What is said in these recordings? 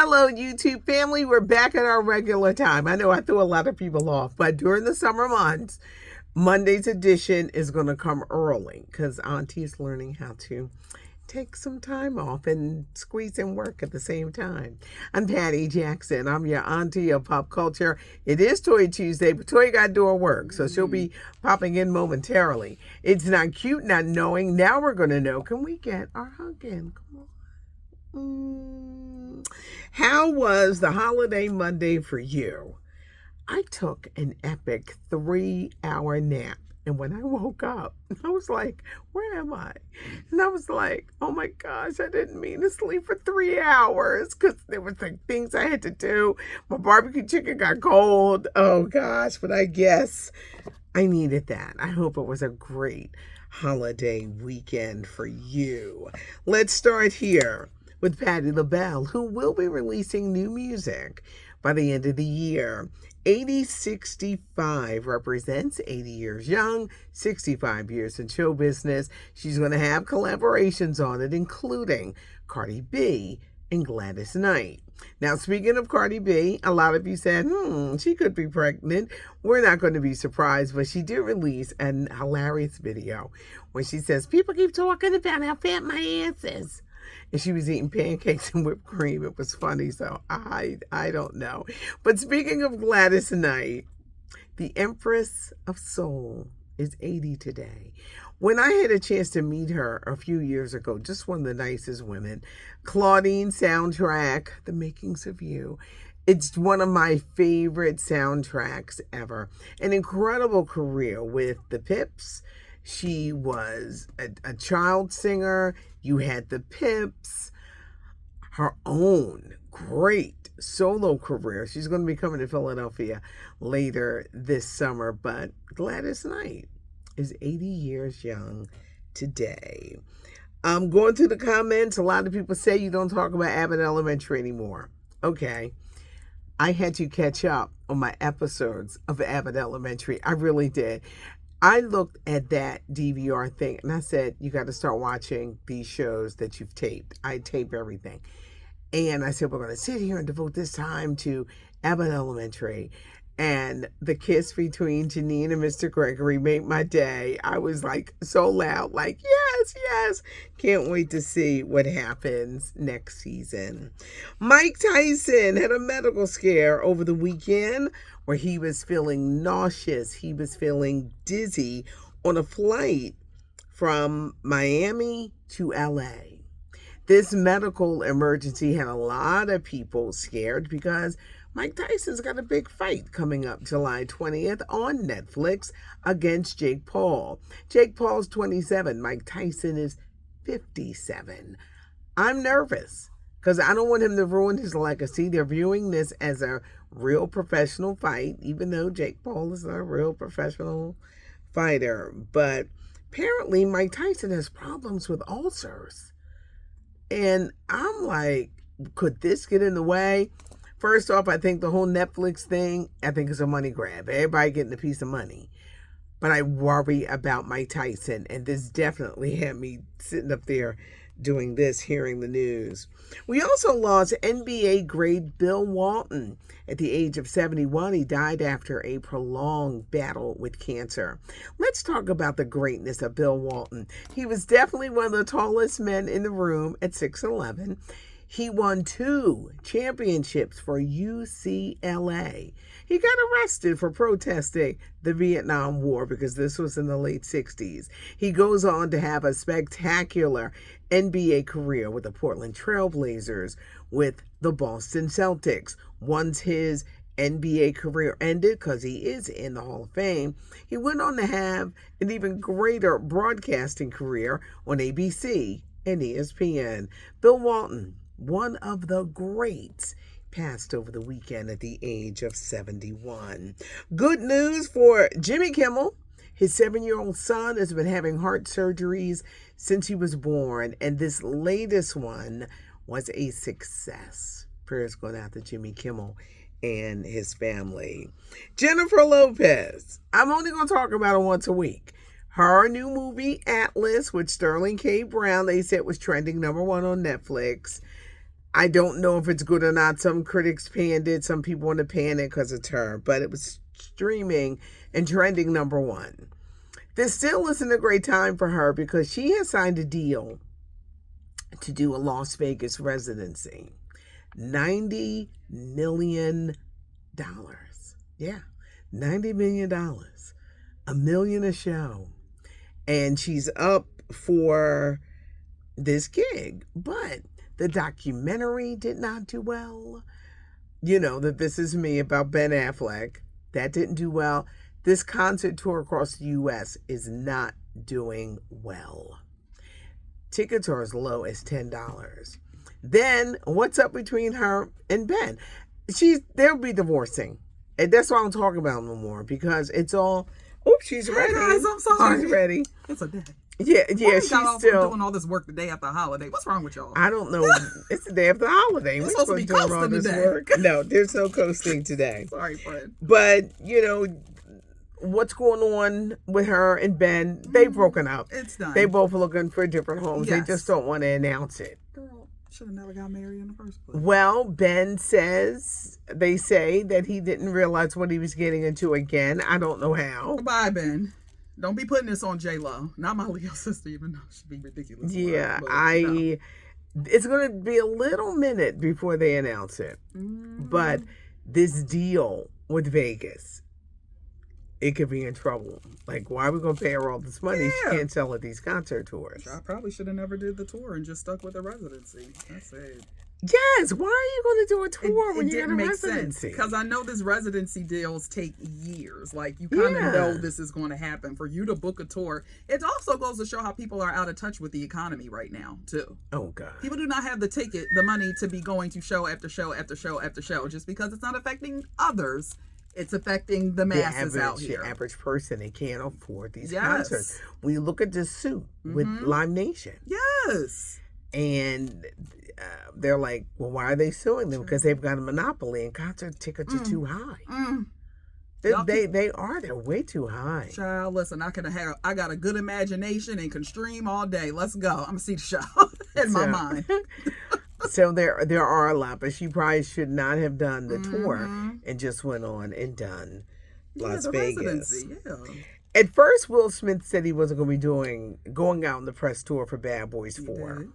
Hello, YouTube family. We're back at our regular time. I know I threw a lot of people off, but during the summer months, Monday's edition is going to come early because Auntie is learning how to take some time off and squeeze in work at the same time. I'm Patty Jackson. I'm your auntie of pop culture. It is Toy Tuesday, but Toy got to do her work, so she'll be popping in momentarily. It's not cute, not knowing. Now we're going to know. Can we get our hug in? Come on. How was the holiday Monday for you? I took an epic 3-hour nap. And when I woke up, I was like, where am I? And I was like, oh my gosh, I didn't mean to sleep for 3 hours because there were like things I had to do. My barbecue chicken got cold. Oh gosh, but I guess I needed that. I hope it was a great holiday weekend for you. Let's start here with Patti LaBelle, who will be releasing new music by the end of the year. 8065 represents 80 years young, 65 years in show business. She's going to have collaborations on it, including Cardi B and Gladys Knight. Now, speaking of Cardi B, a lot of you said, she could be pregnant. We're not going to be surprised, but she did release an hilarious video where she says, people keep talking about how fat my ass is. And she was eating pancakes and whipped cream. It was funny, so I don't know. But speaking of Gladys Knight, the Empress of Soul is 80 today. When I had a chance to meet her a few years ago, just one of the nicest women, Claudine soundtrack, The Makings of You. It's one of my favorite soundtracks ever. An incredible career with the Pips. She was a child singer. You had the Pips, her own great solo career. She's going to be coming to Philadelphia later this summer, but Gladys Knight is 80 years young today. Going through the comments, a lot of people say you don't talk about Abbott Elementary anymore. Okay. I had to catch up on my episodes of Abbott Elementary. I really did. I looked at that DVR thing and I said, you got to start watching these shows that you've taped. I tape everything. And I said, we're going to sit here and devote this time to Abbott Elementary. And the kiss between Janine and Mr. Gregory made my day. I was like so loud, like, yes, yes. Can't wait to see what happens next season. Mike Tyson had a medical scare over the weekend where he was feeling nauseous. He was feeling dizzy on a flight from Miami to LA. This medical emergency had a lot of people scared because Mike Tyson's got a big fight coming up July 20th on Netflix against Jake Paul. Jake Paul's 27. Mike Tyson is 57. I'm nervous because I don't want him to ruin his legacy. They're viewing this as a real professional fight, even though Jake Paul is a real professional fighter. But apparently Mike Tyson has problems with ulcers. And I'm like, could this get in the way? First off, I think the whole Netflix thing, I think is a money grab. Everybody getting a piece of money. But I worry about Mike Tyson, and this definitely had me sitting up there doing this, hearing the news. We also lost NBA great Bill Walton. At the age of 71, he died after a prolonged battle with cancer. Let's talk about the greatness of Bill Walton. He was definitely one of the tallest men in the room at 6'11". He won 2 championships for UCLA. He got arrested for protesting the Vietnam War because this was in the late 60s. He goes on to have a spectacular NBA career with the Portland Trail Blazers, with the Boston Celtics. Once his NBA career ended, because he is in the Hall of Fame, he went on to have an even greater broadcasting career on ABC and ESPN. Bill Walton, one of the greats, passed over the weekend at the age of 71. Good news for Jimmy Kimmel. His 7-year-old son has been having heart surgeries since he was born, and this latest one was a success. Prayers going out to Jimmy Kimmel and his family. Jennifer Lopez. I'm only going to talk about her once a week. Her new movie, Atlas, with Sterling K. Brown, they said was trending #1 on Netflix. I don't know if it's good or not. Some critics panned it. Some people want to pan it because it's her. But it was streaming and trending #1. This still isn't a great time for her because she has signed a deal to do a Las Vegas residency. $90 million. Yeah, $90 million. $1 million a show. And she's up for this gig. But the documentary did not do well. You know, that This Is Me about Ben Affleck. That didn't do well. This concert tour across the U.S. is not doing well. Tickets are as low as $10. Then, what's up between her and Ben? They'll be divorcing. And that's why I'm talking about no more. Because it's all... Oops, she's ready. Hey guys, I'm sorry. She's ready. It's a day. Yeah, she's still doing all this work the day after the holiday. What's wrong with y'all? I don't know. It's the day after the holiday. We're supposed to be coasting today. Work. No, there's no coasting today. Sorry, friend. But, you know, what's going on with her and Ben? They've broken up. It's done. They both are looking for different homes. Yes. They just don't want to announce it. Girl, should have never got married in the first place. Well, Ben says, they say that he didn't realize what he was getting into again. I don't know how. Bye, Ben. Don't be putting this on JLo. Not my Leo sister, even though she'd be ridiculous. Yeah, no. It's going to be a little minute before they announce it. But this deal with Vegas, it could be in trouble. Like, why are we going to pay her all this money? Yeah. She can't sell at these concert tours. I probably should have never did the tour and just stuck with the residency. That's it. Yes, why are you going to do a tour when you got a residency? Because I know this residency deals take years. Like, you kind of know this is going to happen. For you to book a tour, it also goes to show how people are out of touch with the economy right now, too. Oh, God. People do not have the money to be going to show after show after show after show just because it's not affecting others. It's affecting the masses out here. The average person, they can't afford these Yes. concerts. When you look at this suit with Live Nation. Yes. And they're like, well, why are they suing them? Because they've got a monopoly and concert tickets are too high. They're way too high. Child, listen, I got a good imagination and can stream all day. Let's go. I'm gonna see the show in my mind. So there are a lot, but she probably should not have done the tour and just went on and done Las Vegas. Residency, yeah. At first, Will Smith said he wasn't going to be going out on the press tour for Bad Boys 4.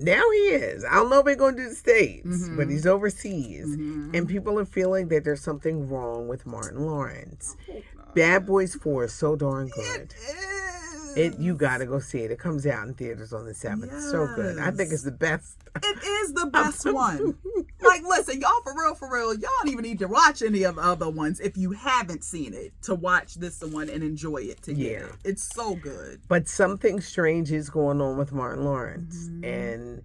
Now he is. I don't know if he's going to do the States, but he's overseas. And people are feeling that there's something wrong with Martin Lawrence. Bad Boys 4 is so darn good. You got to go see it. It comes out in theaters on the 7th. Yes. So good. I think it's the best. It is the best one. Like, listen, y'all, for real, y'all don't even need to watch any of the other ones if you haven't seen it to watch this one and enjoy it together. Yeah. It's so good. But something strange is going on with Martin Lawrence. And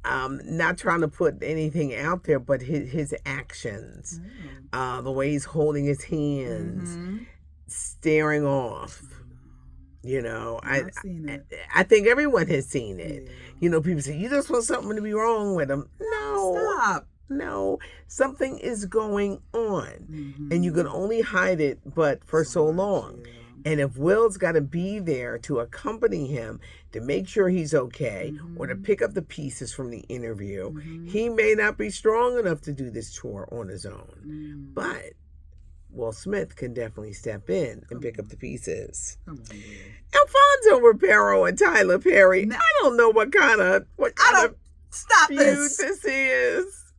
not trying to put anything out there, but his actions, the way he's holding his hands, staring off. You know, I think everyone has seen it. Yeah. You know, people say, you just want something to be wrong with them. No. Stop. No. Something is going on. And you can only hide it but for so long. Yeah. And if Will's got to be there to accompany him to make sure he's okay or to pick up the pieces from the interview, he may not be strong enough to do this tour on his own. But Will Smith can definitely step in and pick up the pieces. Alfonso Rivero and Tyler Perry. Now, I don't know what kind of feud this is.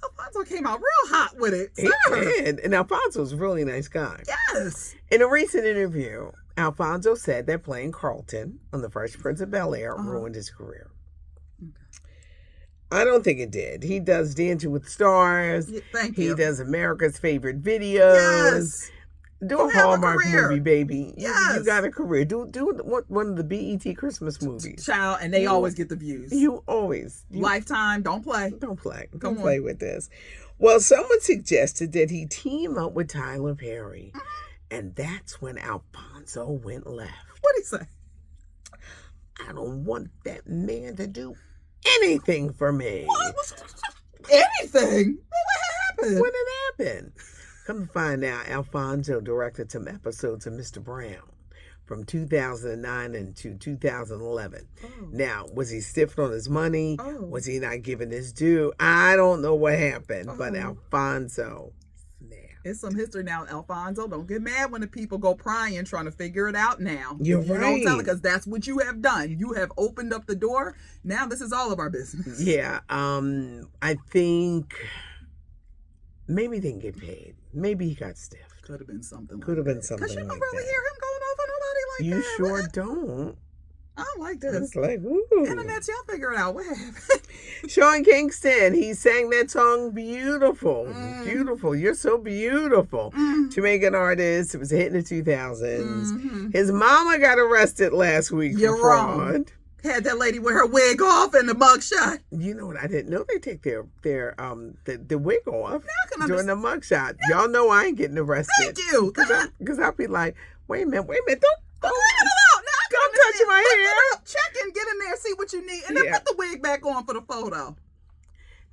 Alfonso came out real hot with it. He did. And Alfonso's a really nice guy. Yes. In a recent interview, Alfonso said that playing Carlton on The Fresh Prince of Bel-Air ruined his career. I don't think it did. He does Dancing with the Stars. Thank you. He does America's Favorite Videos. Yes. Do a Hallmark movie, baby. Yes. You got a career. Do one of the BET Christmas movies. Child, and they always get the views. You always. Lifetime, don't play. Don't play with this. Well, someone suggested that he team up with Tyler Perry. And that's when Alfonso went left. What'd he say? I don't want that man to do anything for me. What? Anything? What happened? What did happen? Come to find out, Alfonso directed some episodes of Mr. Brown from 2009 into 2011. Oh. Now, was he stiffed on his money? Oh. Was he not giving his due? I don't know what happened, but Oh. Alfonso. It's some history now, Alfonso. Don't get mad when the people go prying, trying to figure it out now. You're You right. don't tell it, because that's what you have done. You have opened up the door. Now this is all of our business. Yeah, I think maybe they didn't get paid. Maybe he got stiffed. Could have been something. Could have been Because something you don't like really that. hear him going off on nobody like You that. sure What? don't. I don't like this. It's like, ooh. Internet, y'all figure it out. What happened? Sean Kingston, he sang that song Beautiful. Mm. Beautiful. You're so beautiful. Jamaican artist. It was a hit in the 2000s. Mm-hmm. His mama got arrested last week You're for fraud. wrong. Had that lady with her wig off and the mugshot. You know what? I didn't know they take their the wig off can during the mugshot. Y'all know I ain't getting arrested. Thank you. Because I'll be like, wait a minute. Leave it alone. Now Don't touch my hair. Check and get in there, see what you need, and then Yeah. put the wig back on for the photo.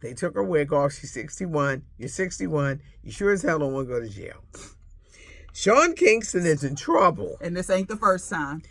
They took her wig off. She's 61. You're 61. You sure as hell don't want to go to jail. Sean Kingston is in trouble. And this ain't the first time.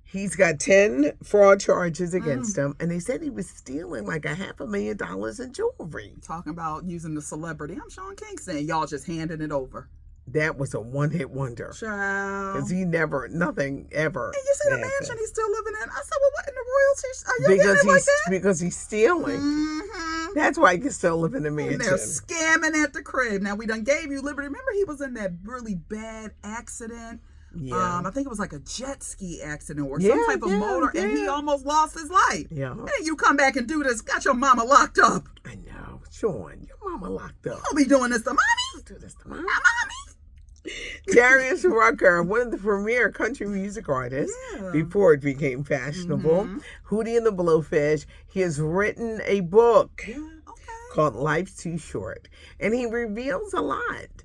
He's got 10 fraud charges against him, and they said he was stealing like $500,000 in jewelry. Talking about using the celebrity. I'm Sean Kingston. Y'all just handing it over. That was a one-hit wonder. Child. Because nothing ever. And you see the happened. mansion he's still living in. I said, well, what in the royalties? Are you getting it like that? Because he's stealing. Mm-hmm. That's why he can still live in the And mansion. they're scamming at the crib. Now, we done gave you liberty. Remember, he was in that really bad accident. Yeah. I think it was like a jet ski accident or Yeah, some type of motor, and he yeah. almost lost his life. Yeah. And then you come back and do this, got your mama locked up. I know. Sean, your mama locked up. Don't be doing this to mommy. Don't do this to mommy. Mommy. Darius Rucker, one of the premier country music artists Yeah. before it became fashionable. Mhm. Hootie and the Blowfish. He has written a book Yeah, okay. called Life's Too Short. And he reveals a lot.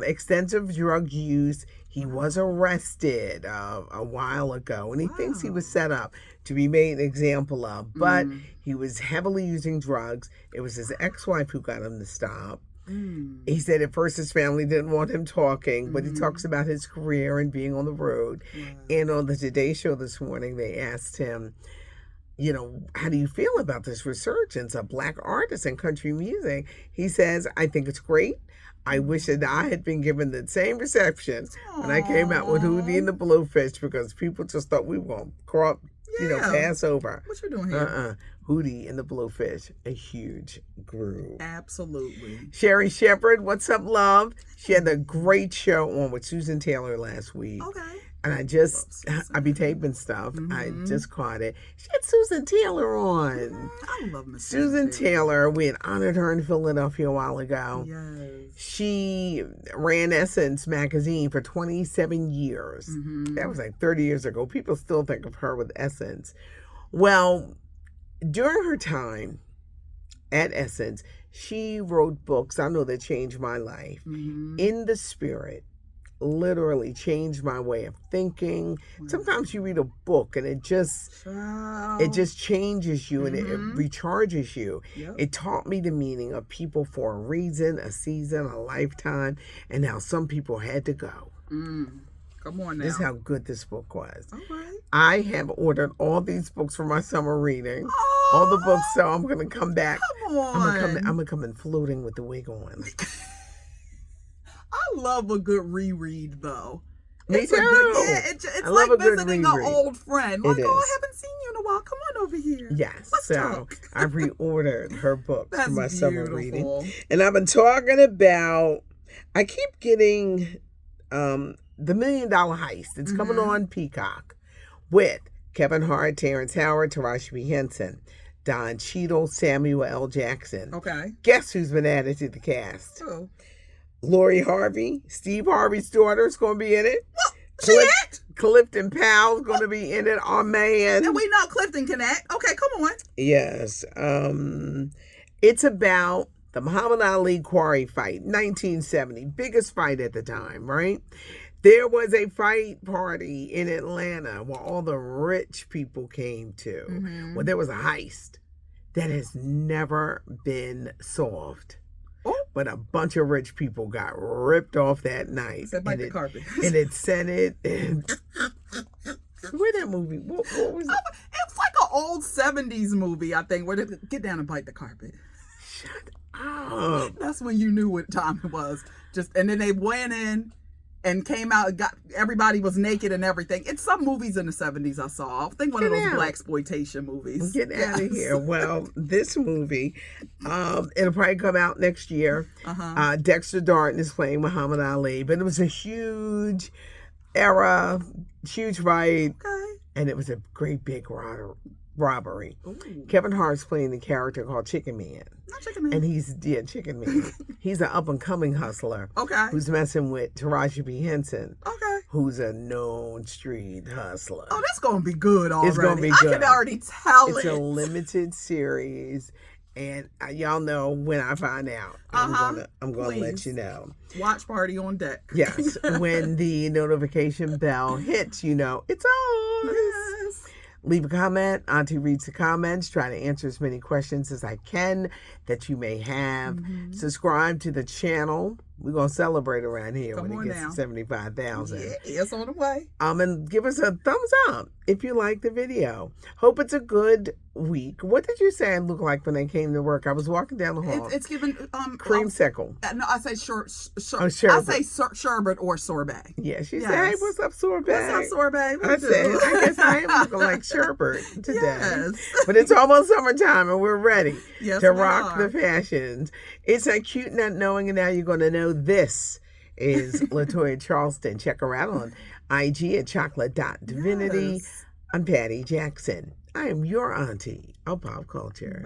Extensive drug use. He was arrested a while ago, and he thinks he was set up to be made an example of. But he was heavily using drugs. It was his ex-wife who got him to stop. He said at first his family didn't want him talking, but he talks about his career and being on the road. And on the Today Show this morning, they asked him, you know, how do you feel about this resurgence of Black artists in country music? He says, I think it's great. I wish that I had been given the same reception when I came out with Hootie and the Blowfish, because people just thought we were going to pass over. What you doing here? Hootie and the Blowfish, a huge groove. Absolutely. Sherry Shepherd, what's up, love? She had a great show on with Susan Taylor last week. Okay. And I be taping stuff. I just caught it. She had Susan Taylor on. I love Miss Susan Taylor, we had honored her in Philadelphia a while ago. Yes. She ran Essence magazine for 27 years. That was like 30 years ago. People still think of her with Essence. Well, during her time at Essence, she wrote books, I know, that changed my life. In the Spirit literally changed my way of thinking. Sometimes you read a book and it just changes you and it recharges you. It taught me the meaning of people for a reason, a season, a lifetime, and how some people had to go. Come on now. This is how good this book was. All right. I have ordered all these books for my summer reading. All the books, so I'm gonna come back. Come on. I'm gonna come in floating with the wig on. I love a good reread, though. Me It's a too. good, it's I love like a good visiting an reread. old friend. Like, It oh, I is. haven't seen you in a while. Come on over here. Yes. Let's So talk. I've reordered her books That's for my summer beautiful. reading. And I've been talking about, I keep getting The $1 Million Heist. It's coming on Peacock with Kevin Hart, Terrence Howard, Taraji P. Henson, Don Cheadle, Samuel L. Jackson. Okay. Guess who's been added to the cast? Oh. Lori Harvey, Steve Harvey's daughter, is going to be in it. She act? Clifton Powell's going to be in it. Our man. And we know Clifton can act. Okay, come on. Yes. It's about the Muhammad Ali quarry fight, 1970. Biggest fight at the time, right? There was a fight party in Atlanta where all the rich people came to. Well, there was a heist that has never been solved. But a bunch of rich people got ripped off that night. Said bite the carpet. And it sent it. Where that movie? What was it? It's like an old 70s movie, I think, where they get down and bite the carpet. Shut up. That's when you knew what time it was. And then they went in and came out and everybody was naked and everything. It's some movies in the 70s I saw. I think one of those blaxploitation movies. Get out of here. Well, this movie, it'll probably come out next year. Dexter Darden is playing Muhammad Ali, but it was a huge era, huge fight, and it was a great big robbery. Ooh. Kevin Hart's playing the character called Chicken Man. Not Chicken Man. And he's Chicken Man. He's an up and coming hustler. Who's messing with Taraji P. Henson. Who's a known street hustler. Oh, that's gonna be good already. It's gonna be good. I can already tell it's a limited series, and y'all know when I find out. I'm gonna let you know. Watch party on deck. Yes, when the notification bell hits, you know it's on. Yes. Leave a comment. Auntie reads the comments. Try to answer as many questions as I can that you may have. Subscribe to the channel. We're going to celebrate around here when it gets to 75,000. Yeah, it's on the way. And give us a thumbs up if you like the video. Hope it's a good week. What did you say I looked like when I came to work? I was walking down the hall. It's given creamsicle. No, I say sherbet. I say sherbet or sorbet. Yeah, she said, "Hey, what's up, sorbet? What's up, sorbet?" I said, "I guess I am looking like sherbet today." Yes. But it's almost summertime and we're ready to rock the fashions. It's a cute not knowing, and now you're going to know. This is LaToya Charleston. Check her out on IG at chocolate.divinity. I'm Patty Jackson. I am your auntie of pop culture.